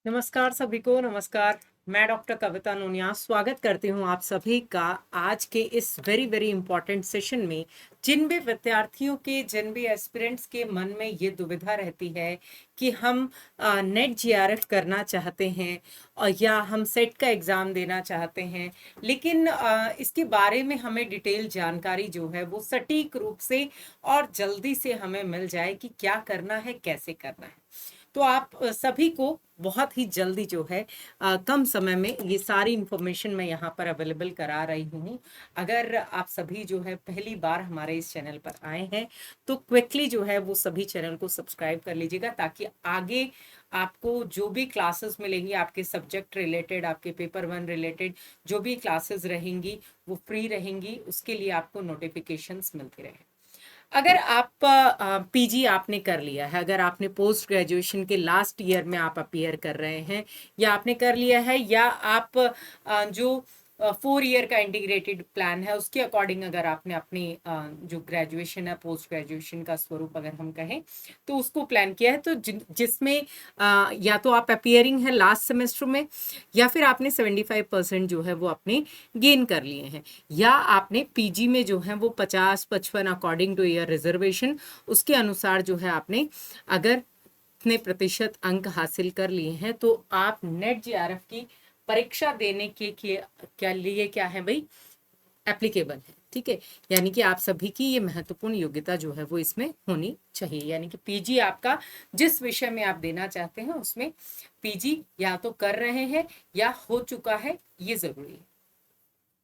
नमस्कार सभी को। नमस्कार। मैं डॉक्टर कविता नोनिया स्वागत करती हूँ आप सभी का आज के इस वेरी वेरी इंपॉर्टेंट सेशन में। जिन भी विद्यार्थियों के, जिन भी एस्पिरेंट्स के मन में ये दुविधा रहती है कि हम नेट जीआरएफ करना चाहते हैं और या हम सेट का एग्ज़ाम देना चाहते हैं, लेकिन इसके बारे में हमें डिटेल जानकारी जो है वो सटीक रूप से और जल्दी से हमें मिल जाए कि क्या करना है, कैसे करना है, तो आप सभी को बहुत ही जल्दी जो है कम समय में ये सारी इंफॉर्मेशन मैं यहाँ पर अवेलेबल करा रही हूँ। अगर आप सभी जो है पहली बार हमारे इस चैनल पर आए हैं तो क्विकली जो है वो सभी चैनल को सब्सक्राइब कर लीजिएगा, ताकि आगे आपको जो भी क्लासेस मिलेंगी आपके सब्जेक्ट रिलेटेड, आपके पेपर वन रिलेटेड जो भी क्लासेस रहेंगी वो फ्री रहेंगी, उसके लिए आपको नोटिफिकेशंस मिलती रहे। अगर आप पीजी आपने कर लिया है, अगर आपने पोस्ट ग्रेजुएशन के लास्ट ईयर में आप अपीयर कर रहे हैं या आपने कर लिया है, या आप जो 4 ईयर का इंटीग्रेटेड प्लान है उसके अकॉर्डिंग अगर आपने अपनी जो ग्रेजुएशन है, पोस्ट ग्रेजुएशन का स्वरूप अगर हम कहें तो उसको प्लान किया है, तो जिसमें या तो आप अपीयरिंग है लास्ट सेमेस्टर में, या फिर आपने 75% जो है वो अपने गेन कर लिए हैं, या आपने पीजी में जो है वो 50-55 अकॉर्डिंग टू ईयर रिजर्वेशन उसके अनुसार जो है आपने अगर इतने प्रतिशत अंक हासिल कर लिए हैं तो आप नेट जीआरएफ की परीक्षा देने के क्या लिए क्या है भाई, एप्लीकेबल है। ठीक है, यानी कि आप सभी की ये महत्वपूर्ण योग्यता जो है वो इसमें होनी चाहिए, यानी कि पीजी आपका जिस विषय में आप देना चाहते हैं उसमें पीजी या तो कर रहे हैं या हो चुका है, ये जरूरी है।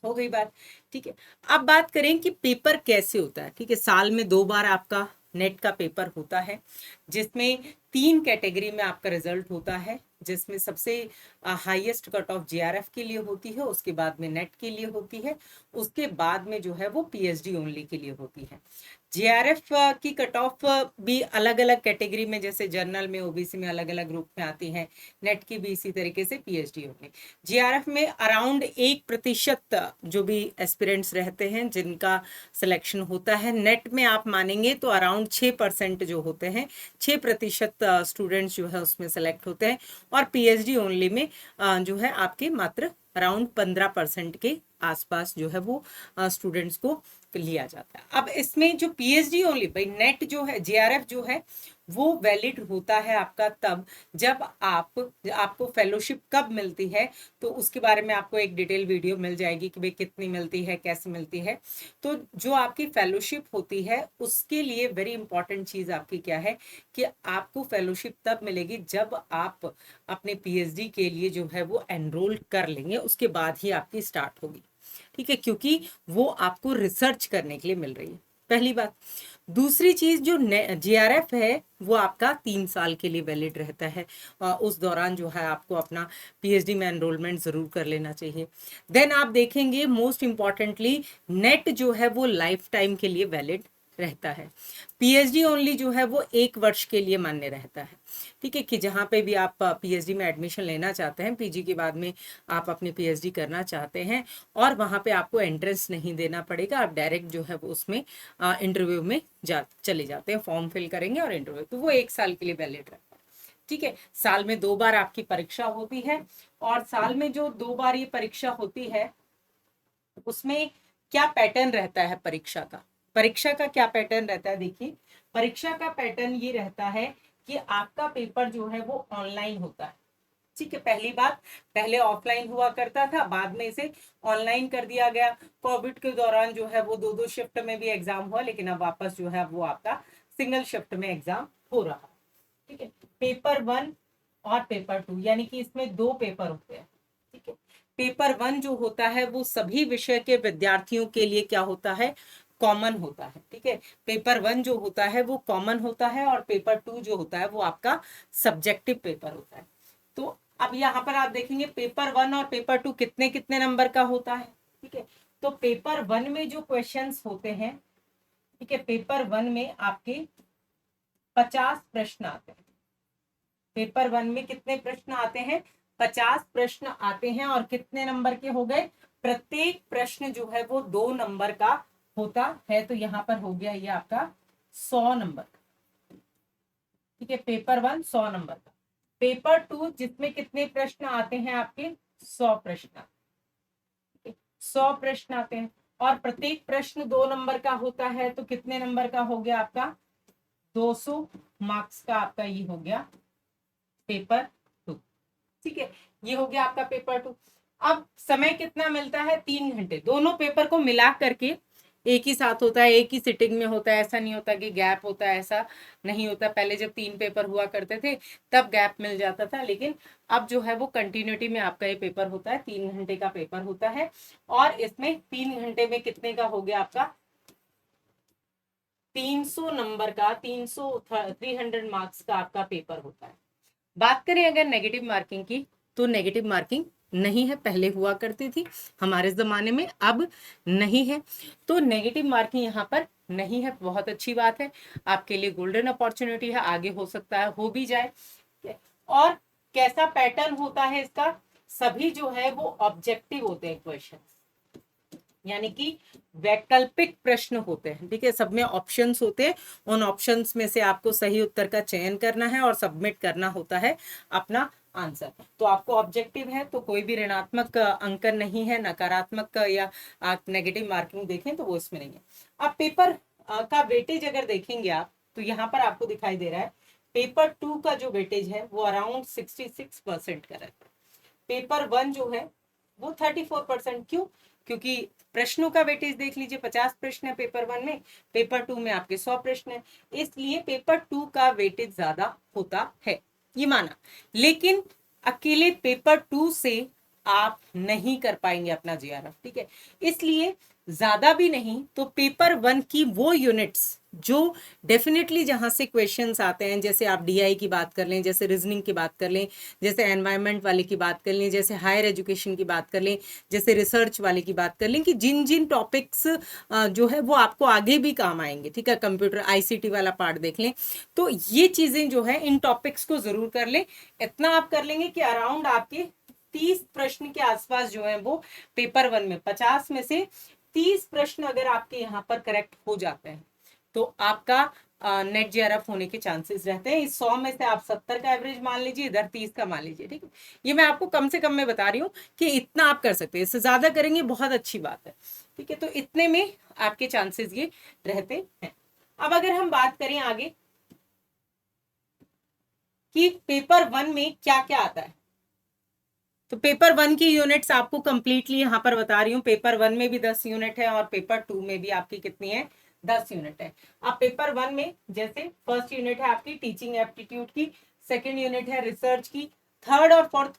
हो गई बात। ठीक है, अब बात करें कि पेपर कैसे होता है। ठीक है, साल में 2 बार आपका नेट का पेपर होता है, जिसमें 3 कैटेगरी में आपका रिजल्ट होता है, जिसमें सबसे हाईएस्ट कट ऑफ जीआरएफ के लिए होती है, उसके बाद में नेट के लिए होती है, उसके बाद में जो है वो पीएचडी ओनली के लिए होती है। जीआरएफ की कट ऑफ भी अलग अलग कैटेगरी में, जैसे जनरल में, ओबीसी में अलग अलग ग्रुप में आती है, नेट की भी इसी तरीके से पीएचडी ओनली। जीआरएफ में अराउंड 1% जो भी एस्पिरेंट्स रहते हैं जिनका सिलेक्शन होता है, नेट में आप मानेंगे तो अराउंड 6% जो होते हैं, 6% स्टूडेंट्स जो है उसमें सेलेक्ट होते हैं, और पीएचडी ओनली में जो है आपके मात्र अराउंड 15% के आसपास जो है वो स्टूडेंट्स को लिया जाता है। अब इसमें जो पीएचडी ओनली, भाई नेट जो है, जीआरएफ जो है वो वैलिड होता है आपका तब जब आपको फेलोशिप कब मिलती है, तो उसके बारे में आपको एक डिटेल वीडियो मिल जाएगी कि भाई कितनी मिलती है, कैसे मिलती है। तो जो आपकी फेलोशिप होती है उसके लिए वेरी इंपॉर्टेंट चीज आपकी क्या है कि आपको फेलोशिप तब मिलेगी जब आप अपने पीएचडी के लिए जो है वो एनरोल कर लेंगे, उसके बाद ही आपकी स्टार्ट होगी। ठीक है, क्योंकि वो आपको रिसर्च करने के लिए मिल रही है, पहली बात। दूसरी चीज, जो जीआरएफ है वो आपका 3 साल के लिए वैलिड रहता है, उस दौरान जो है आपको अपना पीएचडी में एनरोलमेंट जरूर कर लेना चाहिए। देन आप देखेंगे मोस्ट इंपॉर्टेंटली नेट जो है वो लाइफ टाइम के लिए वैलिड रहता है। पीएचडी ओनली जो है वो 1 वर्ष के लिए मान्य रहता है। ठीक है, कि जहाँ पे भी आप पीएचडी में एडमिशन लेना चाहते हैं, पीजी के बाद में आप अपनी पीएचडी करना चाहते हैं, और वहाँ पे आपको एंट्रेंस नहीं देना पड़ेगा, आप डायरेक्ट जो है वो उसमें इंटरव्यू में चले जाते हैं, फॉर्म फिल करेंगे और इंटरव्यू, तो वो 1 साल के लिए वैलिड रहता है। ठीक है, साल में 2 बार आपकी परीक्षा होती है, और साल में जो 2 बार ये परीक्षा होती है उसमें क्या पैटर्न रहता है परीक्षा का। परीक्षा का क्या पैटर्न रहता है, देखिए परीक्षा का पैटर्न ये रहता है कि आपका पेपर जो है वो ऑनलाइन होता है। ठीक है, पहली बात, पहले ऑफलाइन हुआ करता था, बाद में इसे ऑनलाइन कर दिया गया। कोविड के दौरान जो है वो 2-2 शिफ्ट में भी एग्जाम हुआ, लेकिन अब वापस जो है वो आपका सिंगल शिफ्ट में एग्जाम हो रहा है। ठीक है, पेपर वन और पेपर टू, यानी कि इसमें 2 पेपर होते हैं। ठीक है, पेपर वन जो होता है वो सभी विषय के विद्यार्थियों के लिए क्या होता है, कॉमन होता है। ठीक है, पेपर वन जो होता है वो कॉमन होता है, और पेपर टू जो होता है वो आपका सब्जेक्टिव पेपर होता है। तो अब यहाँ पर आप देखेंगे पेपर वन और पेपर टू कितने कितने नंबर का होता है। ठीक है, तो पेपर वन में जो क्वेश्चंस होते हैं, ठीक है, पेपर वन में आपके 50 प्रश्न आते हैं। पेपर वन में कितने प्रश्न आते हैं, 50 प्रश्न आते हैं, और कितने नंबर के हो गए, प्रत्येक प्रश्न जो है वो 2 नंबर का होता है, तो यहाँ पर हो गया ये आपका 100 नंबर। ठीक है, पेपर वन 100 नंबर का। पेपर 2 जिसमें कितने प्रश्न आते हैं आपके 100 प्रश्न, 100 प्रश्न आते हैं और प्रत्येक प्रश्न 2 नंबर का होता है, तो कितने नंबर का हो गया आपका 200 मार्क्स का आपका ये हो गया पेपर 2। ठीक है, ये हो गया आपका पेपर 2। अब समय कितना मिलता है 3 घंटे, दोनों पेपर को मिला करके एक ही साथ होता है, एक ही सिटिंग में होता है, ऐसा नहीं होता कि गैप होता है, ऐसा नहीं होता। पहले जब 3 पेपर हुआ करते थे तब गैप मिल जाता था, लेकिन अब जो है वो कंटिन्यूटी में आपका ये पेपर होता है, 3 घंटे का पेपर होता है। और इसमें 3 घंटे में कितने का हो गया आपका 300 नंबर का, 300 मार्क्स का आपका पेपर होता है। बात करें अगर नेगेटिव मार्किंग की, तो नेगेटिव मार्किंग नहीं है, पहले हुआ करती थी हमारे जमाने में, अब नहीं है। तो नेगेटिव मार्किंग यहाँ पर नहीं है, बहुत अच्छी बात है, आपके लिए गोल्डन अपॉर्चुनिटी है, आगे हो सकता है हो भी जाए। और कैसा पैटर्न होता है इसका, सभी जो है वो ऑब्जेक्टिव होते हैं क्वेश्चन, यानी कि वैकल्पिक प्रश्न होते हैं। ठीक है, सब में ऑप्शंस होते हैं, उन ऑप्शंस में से आपको सही उत्तर का चयन करना है और सबमिट करना होता है अपना आंसर। तो आपको ऑब्जेक्टिव है तो कोई भी ऋणात्मक अंकन नहीं है, नकारात्मक या आप नेगेटिव मार्किंग देखें तो वो इसमें नहीं है। अब पेपर का वेटेज अगर देखेंगे आप, तो यहाँ पर आपको दिखाई दे रहा है पेपर 2 का जो वेटेज है वो अराउंड 66% का रहता है। पेपर 1 जो है वो 34%। क्यों? क्योंकि प्रश्नों का वेटेज देख लीजिए, 50 प्रश्न है पेपर 1 में, पेपर 2 में आपके 100 प्रश्न है, इसलिए पेपर 2 का वेटेज ज्यादा होता है, ये माना। लेकिन अकेले पेपर 2 से आप नहीं कर पाएंगे अपना जीआरएफ। ठीक है, इसलिए ज्यादा भी नहीं तो पेपर 1 की वो यूनिट्स जो डेफिनेटली जहां से क्वेश्चंस आते हैं, जैसे आप डीआई की बात कर लें, जैसे रीजनिंग की बात कर लें, जैसे एनवायरनमेंट वाले की बात कर लें, जैसे हायर एजुकेशन की बात कर लें, जैसे रिसर्च वाले की बात कर लें, कि जिन जिन टॉपिक्स जो है वो आपको आगे भी काम आएंगे। ठीक है, कंप्यूटर आईसीटी वाला पार्ट देख लें, तो ये चीजें जो है इन टॉपिक्स को जरूर कर लें। इतना आप कर लेंगे कि अराउंड आपके 30 प्रश्न के आसपास जो है वो पेपर 1 में, 50 में से 30 प्रश्न अगर आपके यहाँ पर करेक्ट हो जाते हैं तो आपका नेट जीआरएफ होने के चांसेस रहते हैं। इस 100 में से आप 70 का एवरेज मान लीजिए, इधर 30 का मान लीजिए। ठीक है, ये मैं आपको कम से कम में बता रही हूँ कि इतना आप कर सकते हैं, इससे ज्यादा करेंगे बहुत अच्छी बात है। ठीक है, तो इतने में आपके चांसेस ये रहते हैं। अब अगर हम बात करें आगे कि पेपर 1 में क्या क्या आता है, तो पेपर 1 की यूनिट्स आपको कंप्लीटली यहाँ पर बता रही हूँ। पेपर 1 में भी 10 यूनिट है और पेपर 2 में भी आपकी कितनी है 10 यूनिट है। अब पेपर 1 में जैसे फर्स्ट यूनिट है आपकी टीचिंग एप्टीट्यूड की, सेकंड यूनिट है रिसर्च की, थर्ड और फोर्थ,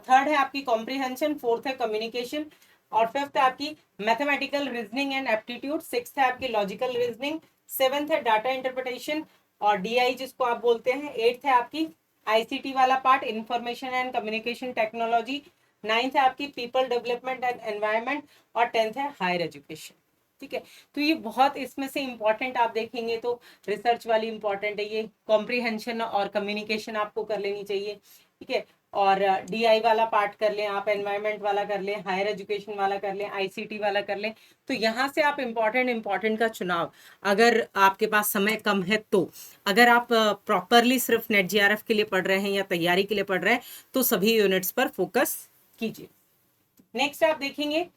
थर्ड है आपकी कॉम्प्रिहेंशन, फोर्थ है कम्युनिकेशन और फिफ्थ है आपकी mathematical reasoning and aptitude, sixth है आपकी लॉजिकल रीजनिंग, सेवेंथ है डाटा इंटरप्रिटेशन और डीआई जिसको आप बोलते हैं, एट्थ है आपकी आईसीटी वाला part, information and communication technology, ninth है आपकी पीपल डेवलपमेंट एंड एनवायरनमेंट और 10th है हायर एजुकेशन। ठीक है, तो ये बहुत इसमें से इंपॉर्टेंट आप देखेंगे तो रिसर्च वाली इंपॉर्टेंट है, ये कॉम्प्रिहेंशन और कम्युनिकेशन आपको कर लेनी चाहिए। ठीक है, और डीआई वाला पार्ट कर लें आप, एनवायरनमेंट वाला कर लें, हायर एजुकेशन वाला कर लें, आईसीटी वाला कर लें। तो यहाँ से आप इंपॉर्टेंट का चुनाव, अगर आपके पास समय कम है तो, अगर आप प्रॉपरली सिर्फ नेट जीआरएफ के लिए पढ़ रहे हैं या तैयारी के लिए पढ़ रहे हैं तो सभी यूनिट्स पर फोकस कीजिए। नेक्स्ट आप देखेंगे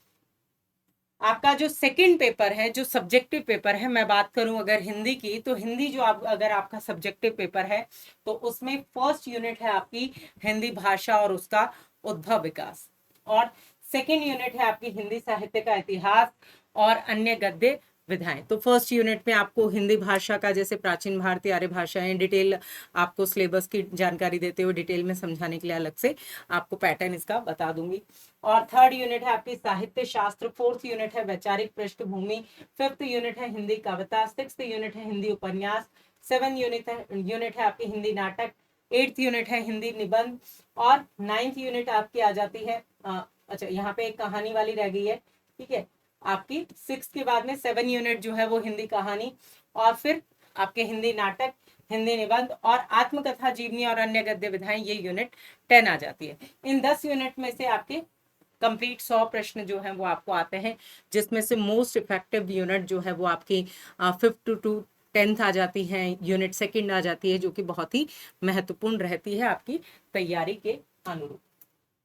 आपका जो सेकंड पेपर है, जो सब्जेक्टिव पेपर है, मैं बात करूं अगर हिंदी की, तो हिंदी जो अगर आपका सब्जेक्टिव पेपर है तो उसमें फर्स्ट यूनिट है आपकी हिंदी भाषा और उसका उद्भव विकास, और सेकंड यूनिट है आपकी हिंदी साहित्य का इतिहास और अन्य गद्य विधाएं। तो फर्स्ट यूनिट में आपको हिंदी भाषा का, जैसे प्राचीन भारतीय आर्य भाषाएं, डिटेल आपको सिलेबस की जानकारी देते हुए डिटेल में समझाने के लिए अलग से आपको पैटर्न इसका बता दूंगी। और थर्ड यूनिट है आपकी साहित्य शास्त्र, फोर्थ यूनिट है वैचारिक पृष्ठभूमि, फिफ्थ यूनिट है हिंदी कविता, सिक्स्थ यूनिट है हिंदी उपन्यास, सेवन यूनिट है आपकी हिंदी नाटक, एट्थ यूनिट है हिंदी निबंध और नाइन्थ यूनिट आपकी आ जाती है अच्छा यहाँ पे एक कहानी वाली रह गई है। ठीक है, आपकी सिक्स के बाद में 7 यूनिट जो है वो हिंदी कहानी और फिर आपके हिंदी नाटक, हिंदी निबंध और आत्मकथा, जीवनी और अन्य गद्य विधाएं, ये यूनिट 10 आ जाती है। इन 10 यूनिट में से आपके कंप्लीट 100 प्रश्न जो हैं वो आपको आते हैं, जिसमें से मोस्ट इफेक्टिव यूनिट जो है वो आपकी फिफ्थ टू 10th आ जाती हैं, यूनिट 2 आ जाती है, जो कि बहुत ही महत्वपूर्ण रहती है आपकी तैयारी के अनुरूप।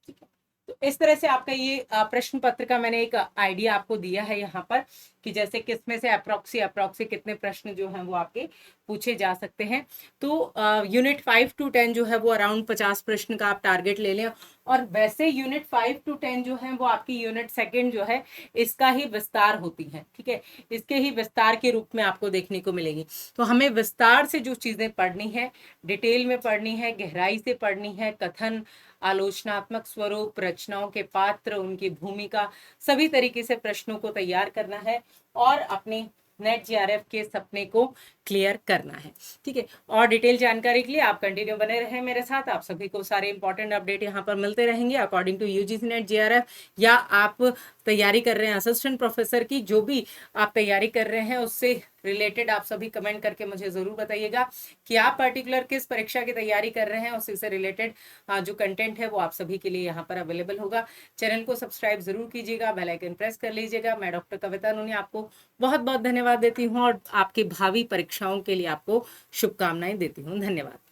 ठीक है, तो इस तरह से आपका ये प्रश्न पत्र का मैंने एक आइडिया आपको दिया है यहाँ पर, कि जैसे किसमें से अप्रोक्सी कितने प्रश्न जो हैं वो आपके पूछे जा सकते हैं। तो यूनिट 5 to 10 जो है वो अराउंड 50 प्रश्न का आप टारगेट ले लें। और वैसे यूनिट 5 to 10 जो है वो आपकी यूनिट 2 जो है इसका ही विस्तार होती है। ठीक है, इसके ही विस्तार के रूप में आपको देखने को मिलेगी। तो हमें विस्तार से जो चीजें पढ़नी है, डिटेल में पढ़नी है, गहराई से पढ़नी है, कथन, आलोचनात्मक स्वरूप, रचनाओं के पात्र, उनकी भूमिका, सभी तरीके से प्रश्नों को तैयार करना है और अपने नेट जीआरएफ के सपने को क्लियर करना है। ठीक है, और डिटेल जानकारी के लिए आप कंटिन्यू बने रहें मेरे साथ। आप सभी को सारे इंपॉर्टेंट अपडेट यहाँ पर मिलते रहेंगे according to UGC NET JRF, या आप तैयारी कर रहे हैं असिस्टेंट प्रोफेसर की, जो भी आप तैयारी कर रहे हैं उससे रिलेटेड आप सभी कमेंट करके मुझे जरूर बताइएगा कि आप पर्टिकुलर किस परीक्षा की तैयारी कर रहे हैं, उसी से रिलेटेड जो कंटेंट है वो आप सभी के लिए यहाँ पर अवेलेबल होगा। चैनल को सब्सक्राइब जरूर कीजिएगा, बेल आइकन प्रेस कर लीजिएगा। मैं डॉक्टर कविता नूनी आपको बहुत बहुत धन्यवाद देती हूँ और आपकी भावी परीक्षाओं के लिए आपको शुभकामनाएं देती हूँ। धन्यवाद।